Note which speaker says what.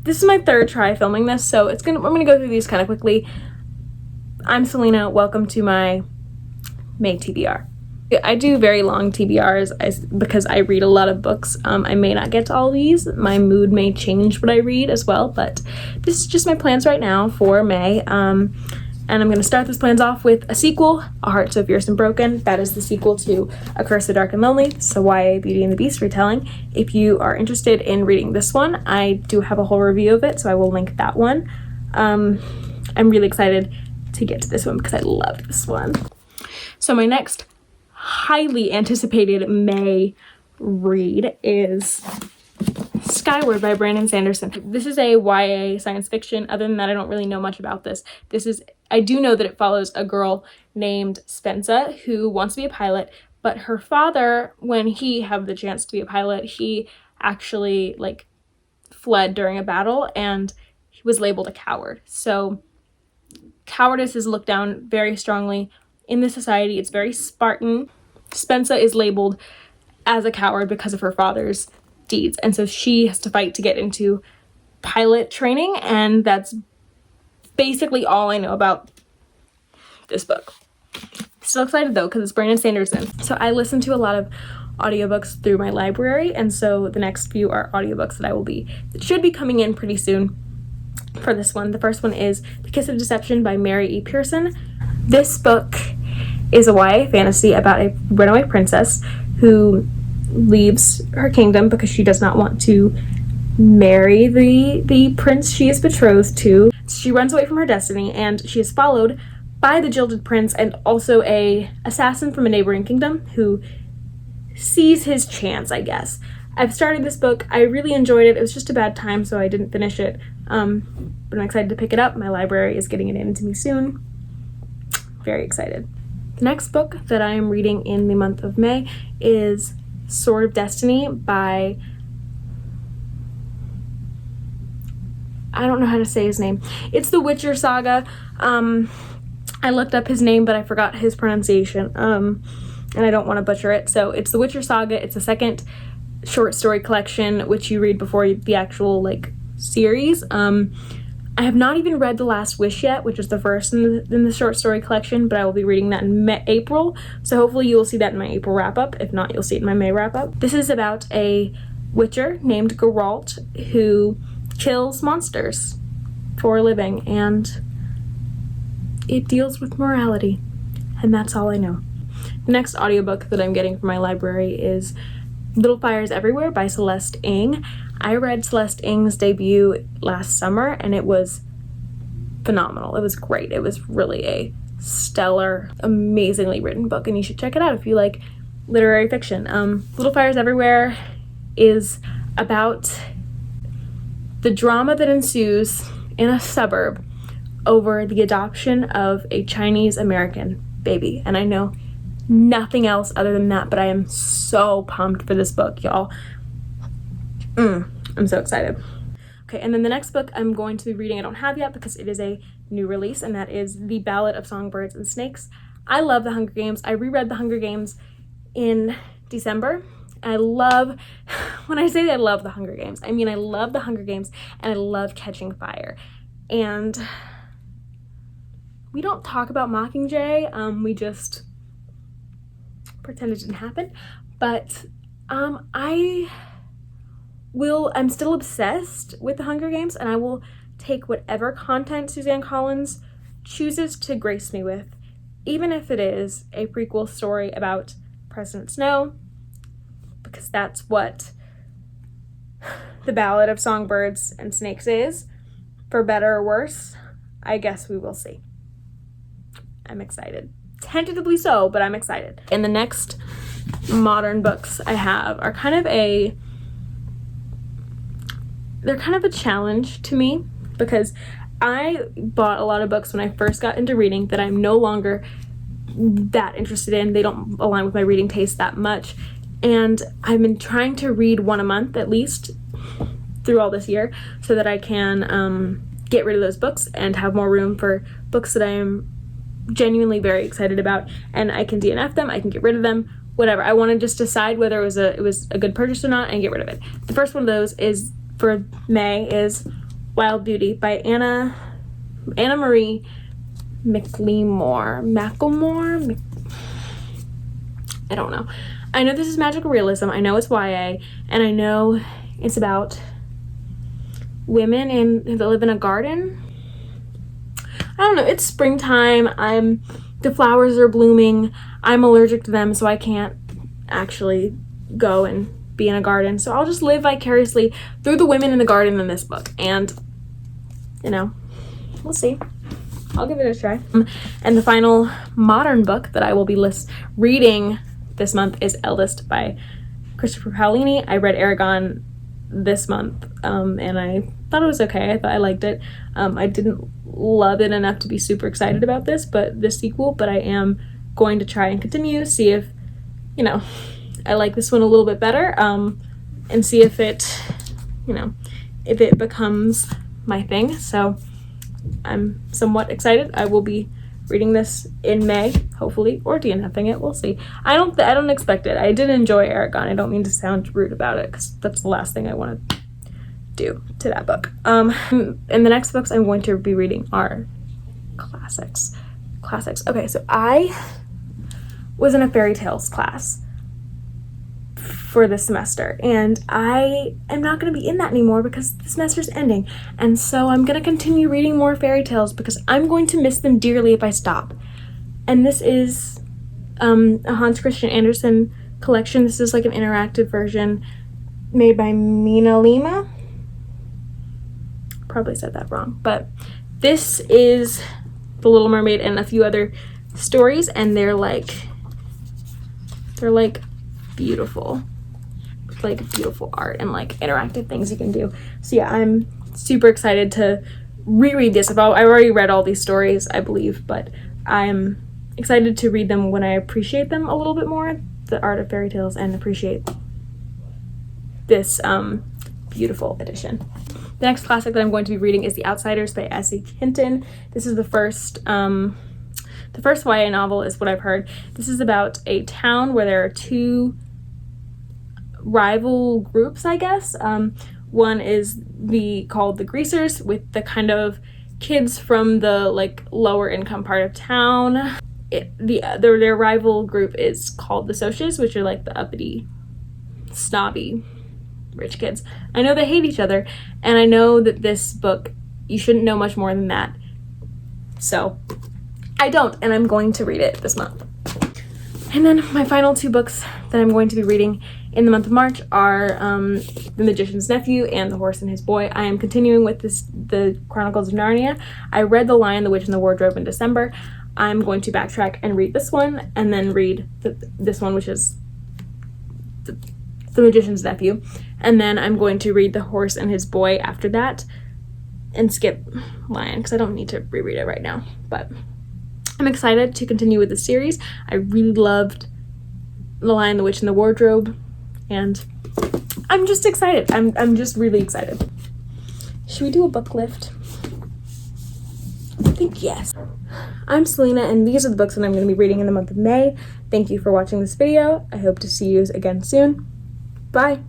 Speaker 1: this is my third try filming this, so I'm gonna go through these kind of quickly. I'm Selena. Welcome to my May TBR. I do very long TBRs because I read a lot of books. I may not get to all these. My mood may change what I read as well, but this is just my plans right now for May. And I'm going to start those plans off with a sequel, A Heart So Fierce and Broken. That is the sequel to A Curse So Dark and Lonely. It's a YA Beauty and the Beast retelling. If you are interested in reading this one, I do have a whole review of it, so I will link that one. I'm really excited to get to this one because I loved this one. So my next highly anticipated May read is Skyward by Brandon Sanderson. This is a YA science fiction. Other than that, I don't really know much about this. I do know that it follows a girl named Spencer who wants to be a pilot, but her father, when he had the chance to be a pilot, he actually fled during a battle and he was labeled a coward. So cowardice is looked down very strongly in the society. It's very Spartan. Spencer is labeled as a coward because of her father's deeds, and so she has to fight to get into pilot training, and that's basically all I know about this book. Still excited though because it's Brandon Sanderson. So I listen to a lot of audiobooks through my library, and so the next few are audiobooks that should be coming in pretty soon for this one. The first one is The Kiss of Deception by Mary E. Pearson. This book is a YA fantasy about a runaway princess who leaves her kingdom because she does not want to marry the prince she is betrothed to. She runs away from her destiny, and she is followed by the jilted prince and also a assassin from a neighboring kingdom who sees his chance, I guess. I've started this book. I really enjoyed it. It was just a bad time, so I didn't finish it. But I'm excited to pick it up. My library is getting it into me soon. Very excited. The next book that I am reading in the month of May is Sword of Destiny by, I don't know how to say his name. It's the Witcher Saga. I looked up his name, but I forgot his pronunciation, and I don't want to butcher it. So it's the Witcher Saga. It's a second short story collection, which you read before the actual series. I have not even read The Last Wish yet, which is the first in the short story collection, but I will be reading that in April, so hopefully you will see that in my April wrap-up. If not, you'll see it in my May wrap-up. This is about a witcher named Geralt who kills monsters for a living, and it deals with morality, and that's all I know. The next audiobook that I'm getting from my library is Little Fires Everywhere by Celeste Ng. I read Celeste Ng's debut last summer, and it was phenomenal. It was great. It was really a stellar, amazingly written book, and you should check it out if you like literary fiction. Little Fires Everywhere is about the drama that ensues in a suburb over the adoption of a Chinese American baby, and I know nothing else other than that, but I am so pumped for this book, y'all. I'm so excited. Okay, and then the next book I'm going to be reading I don't have yet because it is a new release, and that is The Ballad of Songbirds and Snakes. I love The Hunger Games. I reread The Hunger Games in December. When I say I love The Hunger Games, I mean I love The Hunger Games and I love Catching Fire. And we don't talk about Mockingjay, we just pretend it didn't happen. But I'm still obsessed with The Hunger Games, and I will take whatever content Suzanne Collins chooses to grace me with, even if it is a prequel story about President Snow, because that's what The Ballad of Songbirds and Snakes is. For better or worse, I guess we will see. I'm excited. Tentatively so, but I'm excited. And the next modern books I have are kind of a challenge to me, because I bought a lot of books when I first got into reading that I'm no longer that interested in. They don't align with my reading taste that much, and I've been trying to read one a month at least through all this year so that I can get rid of those books and have more room for books that I am genuinely very excited about, and I can DNF them, I can get rid of them, whatever. I want to just decide whether it was a good purchase or not and get rid of it. The first one of those is for May is Wild Beauty by Anna Marie McLemore. I don't know. I know this is magical realism. I know it's YA, and I know it's about women that live in a garden. I don't know. It's springtime. The flowers are blooming. I'm allergic to them, so I can't actually go and be in a garden. So I'll just live vicariously through the women in the garden in this book, and we'll see. I'll give it a try. And the final modern book that I will be reading this month is Eldest by Christopher Paolini. I read Aragon this month, and I thought it was okay. I liked it. I didn't love it enough to be super excited about this sequel, but I am going to try and continue, see if, I like this one a little bit better, and see if it becomes my thing. So I'm somewhat excited. I will be reading this in May, hopefully, or DNFing it. We'll see. I don't expect it. I did enjoy Aragon. I don't mean to sound rude about it, because that's the last thing I want to do to that book. And the next books I'm going to be reading are classics. Okay, so I was in a fairy tales class for this semester, and I am not going to be in that anymore because the semester's ending, and so I'm going to continue reading more fairy tales because I'm going to miss them dearly if I stop. And this is a Hans Christian Andersen collection. This is like an interactive version made by Mina Lima. Probably said that wrong, but this is The Little Mermaid and a few other stories, and they're like beautiful, like beautiful art and like interactive things you can do. So yeah, I'm super excited to reread this. I've already read all these stories, I believe, but I'm excited to read them when I appreciate them a little bit more, the art of fairy tales, and appreciate this beautiful edition. The next classic that I'm going to be reading is The Outsiders by S.E. Hinton. This is the first YA novel, is what I've heard. This is about a town where there are two rival groups, I guess. One is called the Greasers, with the kind of kids from the like lower income part of town. Their rival group is called the Socias, which are like the uppity, snobby rich kids. I know they hate each other, and I know that this book, you shouldn't know much more than that. So I don't, and I'm going to read it this month. And then my final two books that I'm going to be reading in the month of March are The Magician's Nephew and The Horse and His Boy. I am continuing with the Chronicles of Narnia. I read The Lion, the Witch, and the Wardrobe in December. I'm going to backtrack and read this one, and then read this one, which is The Magician's Nephew. And then I'm going to read The Horse and His Boy after that, and skip Lion, because I don't need to reread it right now. But I'm excited to continue with the series. I really loved The Lion, the Witch, and the Wardrobe, and I'm just excited. I'm just really excited. Should we do a book lift? I think yes. I'm Selena, and these are the books that I'm going to be reading in the month of May. Thank you for watching this video. I hope to see you again soon. Bye.